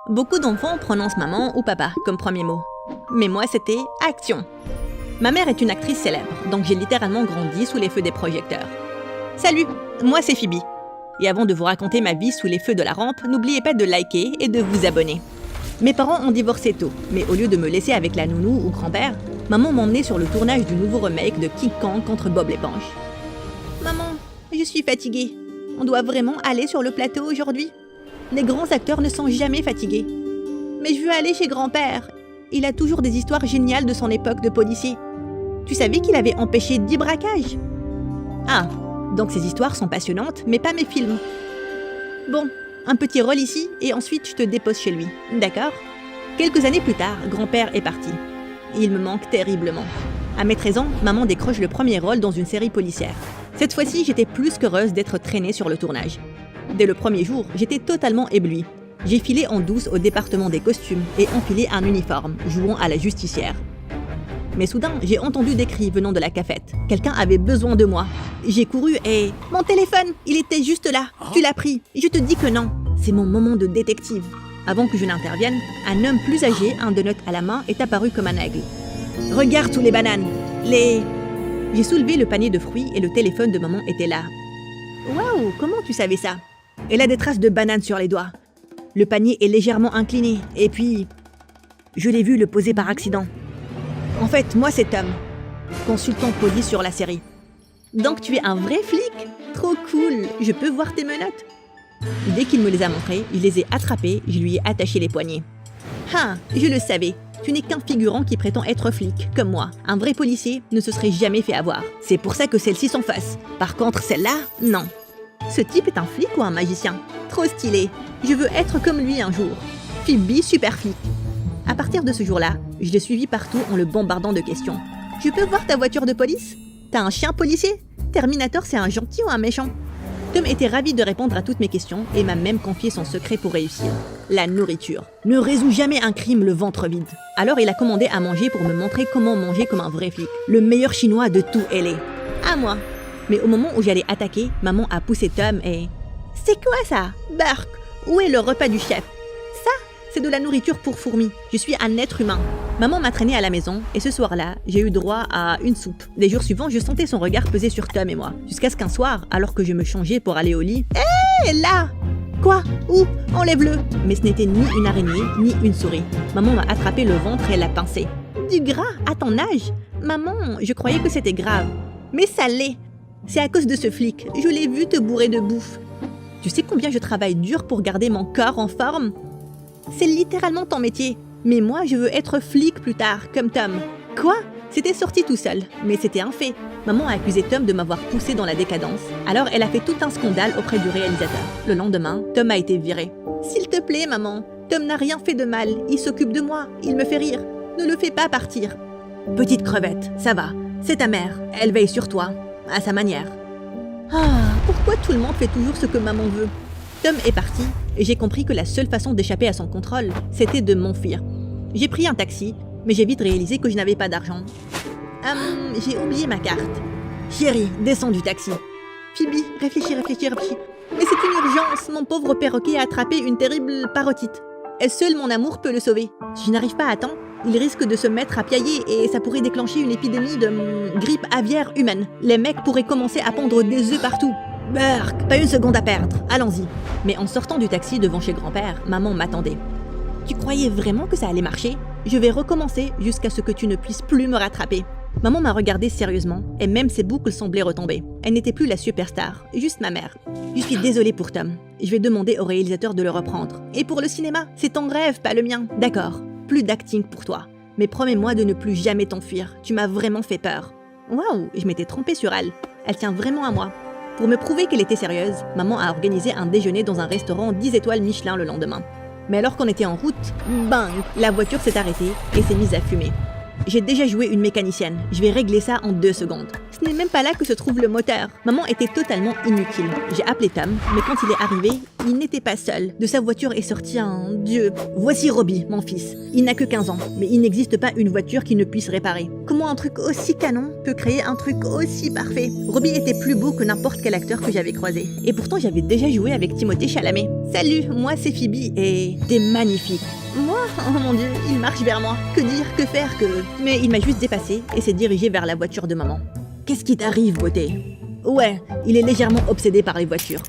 Beaucoup d'enfants prononcent maman ou papa comme premier mot. Mais moi, c'était action. Ma mère est une actrice célèbre, donc j'ai littéralement grandi sous les feux des projecteurs. Salut, moi c'est Phoebe. Et avant de vous raconter ma vie sous les feux de la rampe, n'oubliez pas de liker et de vous abonner. Mes parents ont divorcé tôt, mais au lieu de me laisser avec la nounou ou grand-père, maman m'emmenait sur le tournage du nouveau remake de King Kong contre Bob l'éponge. Maman, je suis fatiguée. On doit vraiment aller sur le plateau aujourd'hui? Les grands acteurs ne sont jamais fatigués. Mais je veux aller chez grand-père. Il a toujours des histoires géniales de son époque de policier. Tu savais qu'il avait empêché 10 braquages? Ah, donc ces histoires sont passionnantes, mais pas mes films. Bon, un petit rôle ici, et ensuite je te dépose chez lui, d'accord? Quelques années plus tard, grand-père est parti. Il me manque terriblement. À mes 13 ans, maman décroche le premier rôle dans une série policière. Cette fois-ci, j'étais plus qu'heureuse d'être traînée sur le tournage. Dès le premier jour, j'étais totalement éblouie. J'ai filé en douce au département des costumes et enfilé un uniforme, jouant à la justicière. Mais soudain, j'ai entendu des cris venant de la cafette. Quelqu'un avait besoin de moi. J'ai couru et... Mon téléphone, il était juste là. Tu l'as pris. Je te dis que non. C'est mon moment de détective. Avant que je n'intervienne, un homme plus âgé, un donut à la main, est apparu comme un aigle. Regarde tous les bananes. J'ai soulevé le panier de fruits et le téléphone de maman était là. Waouh, comment tu savais ça? Elle a des traces de bananes sur les doigts. Le panier est légèrement incliné, et puis... Je l'ai vu le poser par accident. En fait, moi c'est Tom, consultant police sur la série. Donc tu es un vrai flic? Trop cool, je peux voir tes menottes? Dès qu'il me les a montrées, je les ai attrapées, je lui ai attaché les poignets. Ah, je le savais, tu n'es qu'un figurant qui prétend être flic, comme moi. Un vrai policier ne se serait jamais fait avoir. C'est pour ça que celles-ci sont fausses. Par contre, celle-là, non. Ce type est un flic ou un magicien? Trop stylé. Je veux être comme lui un jour. Phoebe, super flic. À partir de ce jour-là, je l'ai suivi partout en le bombardant de questions. Je peux voir ta voiture de police? T'as un chien policier? Terminator, c'est un gentil ou un méchant? Tom était ravi de répondre à toutes mes questions et m'a même confié son secret pour réussir. La nourriture. Ne résout jamais un crime le ventre vide. Alors il a commandé à manger pour me montrer comment manger comme un vrai flic. Le meilleur chinois de tout LA. À moi. Mais au moment où j'allais attaquer, maman a poussé Tom et... C'est quoi ça? Burk, où est le repas du chef? Ça, c'est de la nourriture pour fourmis. Je suis un être humain. Maman m'a traîné à la maison et ce soir-là, j'ai eu droit à une soupe. Les jours suivants, je sentais son regard peser sur Tom et moi. Jusqu'à ce qu'un soir, alors que je me changeais pour aller au lit... Hé, là! Quoi? Où? Enlève-le! Mais ce n'était ni une araignée, ni une souris. Maman m'a attrapé le ventre et l'a pincé. Du gras? À ton âge? Maman, je croyais que c'était grave. Mais ça l'est. C'est à cause de ce flic. Je l'ai vu te bourrer de bouffe. Tu sais combien je travaille dur pour garder mon corps en forme? C'est littéralement ton métier. Mais moi, je veux être flic plus tard, comme Tom. Quoi? C'était sorti tout seul, mais c'était un fait. Maman a accusé Tom de m'avoir poussé dans la décadence. Alors elle a fait tout un scandale auprès du réalisateur. Le lendemain, Tom a été viré. S'il te plaît, maman. Tom n'a rien fait de mal. Il s'occupe de moi. Il me fait rire. Ne le fais pas partir. Petite crevette, ça va. C'est ta mère. Elle veille sur toi. À sa manière. Ah, pourquoi tout le monde fait toujours ce que maman veut? Tom est parti et j'ai compris que la seule façon d'échapper à son contrôle, c'était de m'enfuir. J'ai pris un taxi, mais j'ai vite réalisé que je n'avais pas d'argent. J'ai oublié ma carte. Chérie, descends du taxi. Phoebe, réfléchis. Mais c'est une urgence, mon pauvre perroquet a attrapé une terrible parotite. Et seul mon amour peut le sauver. Si je n'arrive pas à temps, il risque de se mettre à piailler et ça pourrait déclencher une épidémie de grippe aviaire humaine. Les mecs pourraient commencer à pondre des œufs partout. Burk, pas une seconde à perdre, allons-y. Mais en sortant du taxi devant chez grand-père, maman m'attendait. Tu croyais vraiment que ça allait marcher? Je vais recommencer jusqu'à ce que tu ne puisses plus me rattraper. Maman m'a regardé sérieusement et même ses boucles semblaient retomber. Elle n'était plus la superstar, juste ma mère. Je suis désolée pour Tom. Je vais demander au réalisateur de le reprendre. Et pour le cinéma, c'est ton rêve, pas le mien. D'accord, plus d'acting pour toi. Mais promets-moi de ne plus jamais t'enfuir. Tu m'as vraiment fait peur. Waouh, je m'étais trompée sur elle. Elle tient vraiment à moi. Pour me prouver qu'elle était sérieuse, maman a organisé un déjeuner dans un restaurant 10 étoiles Michelin le lendemain. Mais alors qu'on était en route, bang, la voiture s'est arrêtée et s'est mise à fumer. J'ai déjà joué une mécanicienne, je vais régler ça en 2 secondes. Ce n'est même pas là que se trouve le moteur. Maman était totalement inutile. J'ai appelé Tom, mais quand il est arrivé, il n'était pas seul. De sa voiture est sorti un dieu. Voici Robbie, mon fils. Il n'a que 15 ans, mais il n'existe pas une voiture qui ne puisse réparer. Comment un truc aussi canon peut créer un truc aussi parfait? Robbie était plus beau que n'importe quel acteur que j'avais croisé. Et pourtant, j'avais déjà joué avec Timothée Chalamet. Salut, moi c'est Phoebe et t'es magnifique. Moi? Oh mon dieu, il marche vers moi. Que dire, que faire, que... Mais il m'a juste dépassé et s'est dirigé vers la voiture de maman. Qu'est-ce qui t'arrive, beauté? Ouais, il est légèrement obsédé par les voitures.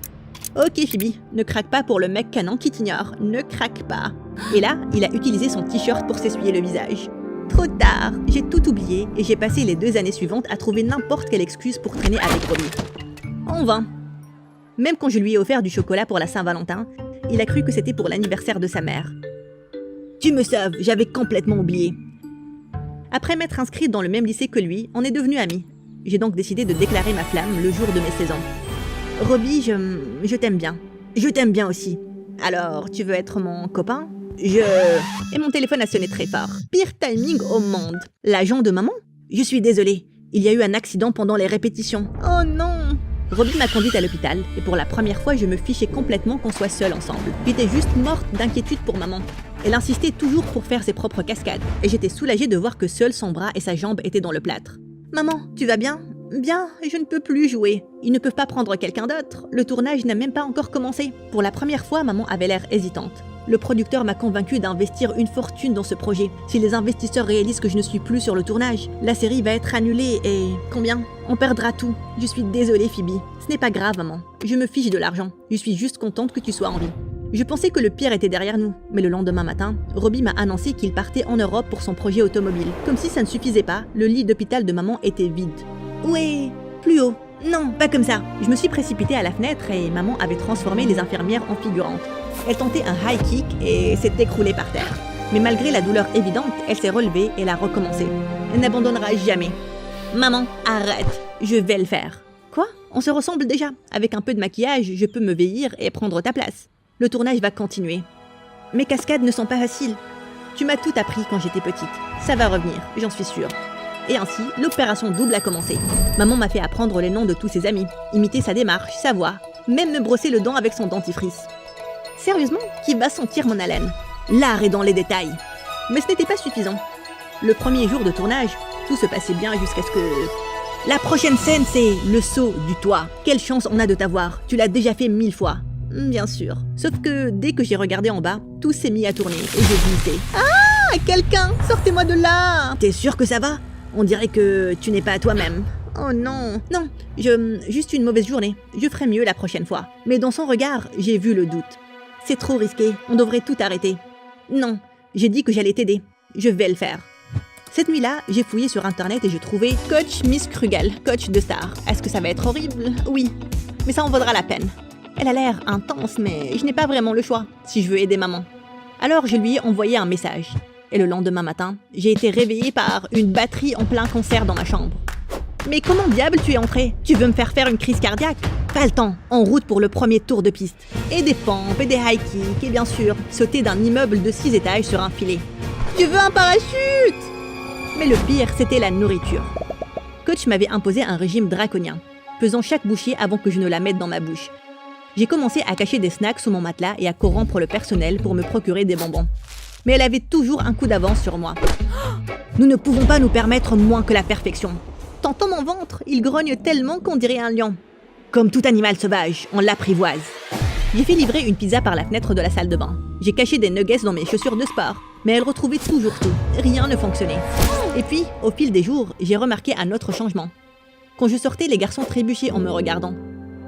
Ok, Phoebe, ne craque pas pour le mec canon qui t'ignore. Ne craque pas. Et là, il a utilisé son t-shirt pour s'essuyer le visage. Trop tard, j'ai tout oublié et j'ai passé les 2 années suivantes à trouver n'importe quelle excuse pour traîner avec Robbie. En vain. Même quand je lui ai offert du chocolat pour la Saint-Valentin, il a cru que c'était pour l'anniversaire de sa mère. Tu me sauves, j'avais complètement oublié. Après m'être inscrite dans le même lycée que lui, on est devenus amis. J'ai donc décidé de déclarer ma flamme le jour de mes 16 ans. Robbie, je t'aime bien. Je t'aime bien aussi. Alors, tu veux être mon copain? Et mon téléphone a sonné très fort. Pire timing au monde. L'agent de maman? Je suis désolée. Il y a eu un accident pendant les répétitions. Oh non! Robbie m'a conduite à l'hôpital et pour la première fois, je me fichais complètement qu'on soit seuls ensemble. J'étais juste morte d'inquiétude pour maman. Elle insistait toujours pour faire ses propres cascades et j'étais soulagée de voir que seul son bras et sa jambe étaient dans le plâtre. Maman, tu vas bien? Bien, je ne peux plus jouer. Ils ne peuvent pas prendre quelqu'un d'autre. Le tournage n'a même pas encore commencé. Pour la première fois, maman avait l'air hésitante. Le producteur m'a convaincue d'investir une fortune dans ce projet. Si les investisseurs réalisent que je ne suis plus sur le tournage, la série va être annulée et... Combien? On perdra tout. Je suis désolée, Phoebe. Ce n'est pas grave, maman. Je me fiche de l'argent. Je suis juste contente que tu sois en vie. Je pensais que le pire était derrière nous, mais le lendemain matin, Robbie m'a annoncé qu'il partait en Europe pour son projet automobile. Comme si ça ne suffisait pas, le lit d'hôpital de maman était vide. Ouais, plus haut. Non, pas comme ça. Je me suis précipitée à la fenêtre et maman avait transformé les infirmières en figurantes. Elle tentait un high kick et s'est écroulée par terre. Mais malgré la douleur évidente, elle s'est relevée et l'a recommencé. Elle n'abandonnera jamais. Maman, arrête, je vais le faire. Quoi? On se ressemble déjà. Avec un peu de maquillage, je peux me vieillir et prendre ta place. Le tournage va continuer. Mes cascades ne sont pas faciles. Tu m'as tout appris quand j'étais petite. Ça va revenir, j'en suis sûre. Et ainsi, l'opération double a commencé. Maman m'a fait apprendre les noms de tous ses amis, imiter sa démarche, sa voix, même me brosser le dent avec son dentifrice. Sérieusement, qui va sentir mon haleine? L'art est dans les détails. Mais ce n'était pas suffisant. Le premier jour de tournage, tout se passait bien jusqu'à ce que... La prochaine scène, c'est le saut du toit. Quelle chance on a de t'avoir, tu l'as déjà fait 1000 fois. Bien sûr. Sauf que dès que j'ai regardé en bas, tout s'est mis à tourner et j'ai glissé. Ah! Quelqu'un! Sortez-moi de là! T'es sûr que ça va? On dirait que tu n'es pas à toi-même. Oh non! Non, juste une mauvaise journée. Je ferai mieux la prochaine fois. Mais dans son regard, j'ai vu le doute. C'est trop risqué, on devrait tout arrêter. Non, j'ai dit que j'allais t'aider. Je vais le faire. Cette nuit-là, j'ai fouillé sur internet et j'ai trouvé Coach Miss Krugel, coach de star. Est-ce que ça va être horrible? Oui. Mais ça en vaudra la peine. Elle a l'air intense, mais je n'ai pas vraiment le choix si je veux aider maman. Alors je lui ai envoyé un message. Et le lendemain matin, j'ai été réveillée par une batterie en plein concert dans ma chambre. Mais comment diable tu es entrée? Tu veux me faire une crise cardiaque? Pas le temps, en route pour le premier tour de piste. Et des pompes, et des high kicks, et bien sûr, sauter d'un immeuble de 6 étages sur un filet. Je veux un parachute! Mais le pire, c'était la nourriture. Coach m'avait imposé un régime draconien, pesant chaque bouchée avant que je ne la mette dans ma bouche. J'ai commencé à cacher des snacks sous mon matelas et à corrompre le personnel pour me procurer des bonbons. Mais elle avait toujours un coup d'avance sur moi. Nous ne pouvons pas nous permettre moins que la perfection. T'entends mon ventre? Il grogne tellement qu'on dirait un lion. Comme tout animal sauvage, on l'apprivoise. J'ai fait livrer une pizza par la fenêtre de la salle de bain. J'ai caché des nuggets dans mes chaussures de sport, mais elle retrouvait toujours tout. Rien ne fonctionnait. Et puis, au fil des jours, j'ai remarqué un autre changement. Quand je sortais, les garçons trébuchaient en me regardant.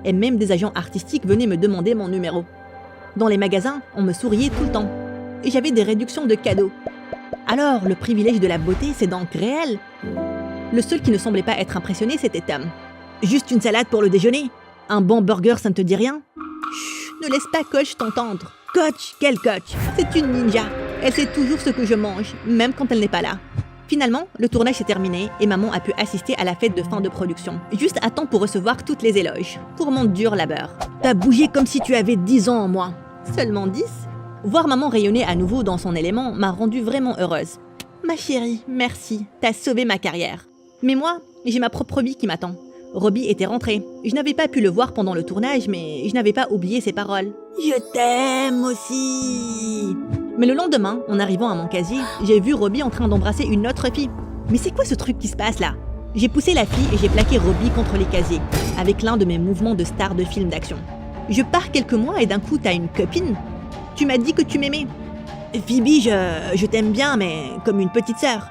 Et même des agents artistiques venaient me demander mon numéro. Dans les magasins, on me souriait tout le temps. Et j'avais des réductions de cadeaux. Alors, le privilège de la beauté, c'est donc réel? Le seul qui ne semblait pas être impressionné, c'était Tom. Juste une salade pour le déjeuner? Un bon burger, ça ne te dit rien? Chut, ne laisse pas Coach t'entendre. Coach? Quel coach? C'est une ninja. Elle sait toujours ce que je mange, même quand elle n'est pas là. Finalement, le tournage s'est terminé et maman a pu assister à la fête de fin de production. Juste à temps pour recevoir toutes les éloges. Pour mon dur labeur. T'as bougé comme si tu avais 10 ans en moi. Seulement 10? Voir maman rayonner à nouveau dans son élément m'a rendue vraiment heureuse. Ma chérie, merci. T'as sauvé ma carrière. Mais moi, J'ai ma propre vie qui m'attend. Robbie était rentré. Je n'avais pas pu le voir pendant le tournage, mais je n'avais pas oublié ses paroles. Je t'aime aussi. Mais le lendemain, en arrivant à mon casier, j'ai vu Robbie en train d'embrasser une autre fille. Mais c'est quoi ce truc qui se passe là? J'ai poussé la fille et j'ai plaqué Robbie contre les casiers, avec l'un de mes mouvements de star de film d'action. Je pars quelques mois et d'un coup t'as une copine? Tu m'as dit que tu m'aimais. Phoebe, je t'aime bien, mais comme une petite sœur.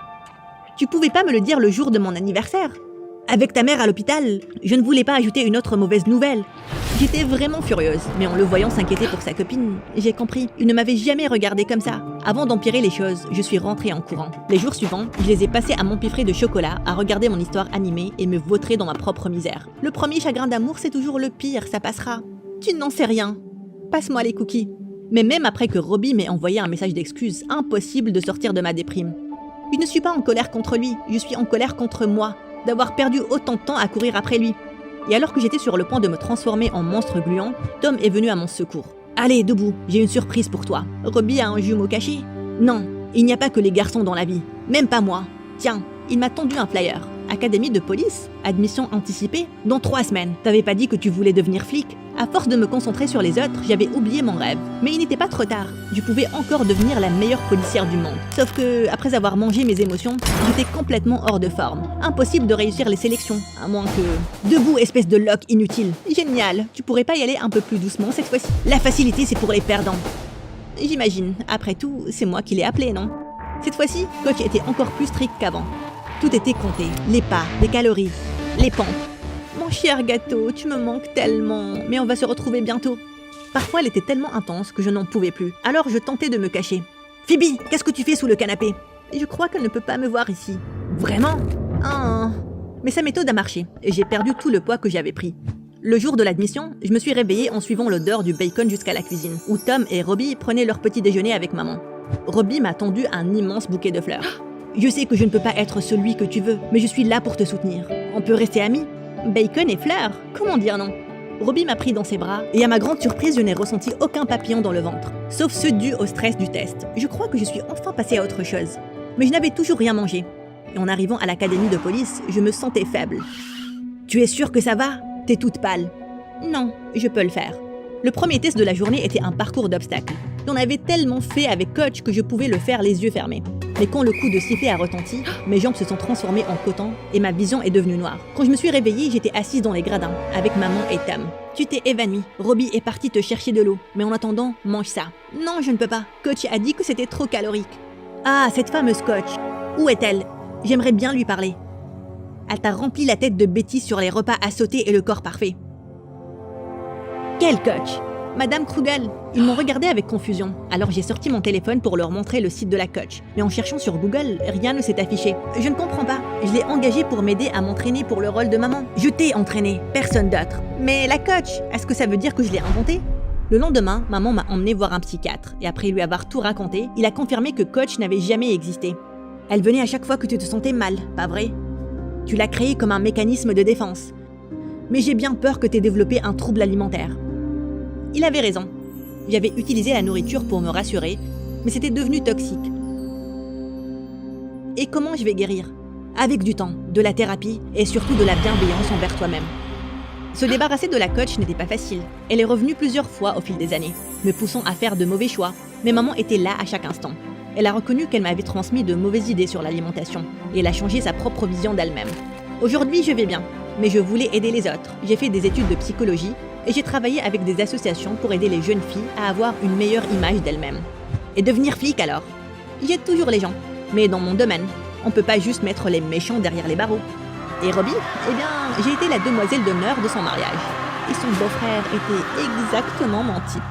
Tu pouvais pas me le dire le jour de mon anniversaire? Avec ta mère à l'hôpital, je ne voulais pas ajouter une autre mauvaise nouvelle. J'étais vraiment furieuse, mais en le voyant s'inquiéter pour sa copine, j'ai compris. Il ne m'avait jamais regardée comme ça. Avant d'empirer les choses, je suis rentrée en courant. Les jours suivants, je les ai passés à m'empiffrer de chocolat, à regarder mon histoire animée et me vautrer dans ma propre misère. Le premier chagrin d'amour, c'est toujours le pire, ça passera. Tu n'en sais rien. Passe-moi les cookies. Mais même après que Robbie m'ait envoyé un message d'excuse, impossible de sortir de ma déprime. Je ne suis pas en colère contre lui, je suis en colère contre moi, d'avoir perdu autant de temps à courir après lui. Et alors que j'étais sur le point de me transformer en monstre gluant, Tom est venu à mon secours. Allez, debout, j'ai une surprise pour toi. Robbie a un jumeau caché? Non, il n'y a pas que les garçons dans la vie, même pas moi. Tiens, il m'a tendu un flyer. Académie de police? Admission anticipée? Dans 3 semaines. T'avais pas dit que tu voulais devenir flic? À force de me concentrer sur les autres, j'avais oublié mon rêve. Mais il n'était pas trop tard. Je pouvais encore devenir la meilleure policière du monde. Sauf que, après avoir mangé mes émotions, j'étais complètement hors de forme. Impossible de réussir les sélections, à moins que... Debout, espèce de loc inutile. Génial. Tu pourrais pas y aller un peu plus doucement cette fois-ci? La facilité, c'est pour les perdants. J'imagine. Après tout, c'est moi qui l'ai appelé, non? Cette fois-ci, coach était encore plus strict qu'avant. Tout était compté, les pas, les calories, les pompes. Mon cher gâteau, tu me manques tellement, mais on va se retrouver bientôt. Parfois, elle était tellement intense que je n'en pouvais plus, alors je tentais de me cacher. Phoebe, qu'est-ce que tu fais sous le canapé? Je crois qu'elle ne peut pas me voir ici. Vraiment? Oh. Mais sa méthode a marché, et j'ai perdu tout le poids que j'avais pris. Le jour de l'admission, je me suis réveillée en suivant l'odeur du bacon jusqu'à la cuisine, où Tom et Robbie prenaient leur petit déjeuner avec maman. Robbie m'a tendu un immense bouquet de fleurs. Je sais que je ne peux pas être celui que tu veux, mais je suis là pour te soutenir. On peut rester amis? Bacon et fleurs? Comment dire non? Robbie m'a pris dans ses bras, et à ma grande surprise, je n'ai ressenti aucun papillon dans le ventre. Sauf ceux dus au stress du test. Je crois que je suis enfin passée à autre chose. Mais je n'avais toujours rien mangé. Et en arrivant à l'académie de police, je me sentais faible. Tu es sûre que ça va? T'es toute pâle. Non, je peux le faire. Le premier test de la journée était un parcours d'obstacles. J'en avais tellement fait avec coach que je pouvais le faire les yeux fermés. Mais quand le coup de sifflet a retenti, mes jambes se sont transformées en coton et ma vision est devenue noire. Quand je me suis réveillée, j'étais assise dans les gradins, avec maman et Tam. Tu t'es évanouie. Robbie est parti te chercher de l'eau. Mais en attendant, mange ça. Non, je ne peux pas. Coach a dit que c'était trop calorique. Ah, cette fameuse coach. Où est-elle? J'aimerais bien lui parler. Elle t'a rempli la tête de bêtises sur les repas à sauter et le corps parfait. Quel coach? Madame Krugel. Ils m'ont regardé avec confusion. Alors j'ai sorti mon téléphone pour leur montrer le site de la coach. Mais en cherchant sur Google, rien ne s'est affiché. Je ne comprends pas. Je l'ai engagée pour m'aider à m'entraîner pour le rôle de maman. Je t'ai entraîné, personne d'autre. Mais la coach, est-ce que ça veut dire que je l'ai inventée? Le lendemain, maman m'a emmené voir un psychiatre. Et après lui avoir tout raconté, il a confirmé que coach n'avait jamais existé. Elle venait à chaque fois que tu te sentais mal, pas vrai? Tu l'as créée comme un mécanisme de défense. Mais j'ai bien peur que t'aies développé un trouble alimentaire. Il avait raison. J'avais utilisé la nourriture pour me rassurer, mais c'était devenu toxique. Et comment je vais guérir? Avec du temps, de la thérapie et surtout de la bienveillance envers toi-même. Se débarrasser de la coach n'était pas facile. Elle est revenue plusieurs fois au fil des années, me poussant à faire de mauvais choix. Mais maman était là à chaque instant. Elle a reconnu qu'elle m'avait transmis de mauvaises idées sur l'alimentation et elle a changé sa propre vision d'elle-même. Aujourd'hui, je vais bien, mais je voulais aider les autres. J'ai fait des études de psychologie et j'ai travaillé avec des associations pour aider les jeunes filles à avoir une meilleure image d'elles-mêmes. Et devenir flic alors? J'aide toujours les gens, mais dans mon domaine, on peut pas juste mettre les méchants derrière les barreaux. Et Robbie? Eh bien, j'ai été la demoiselle d'honneur de son mariage. Et son beau-frère était exactement mon type.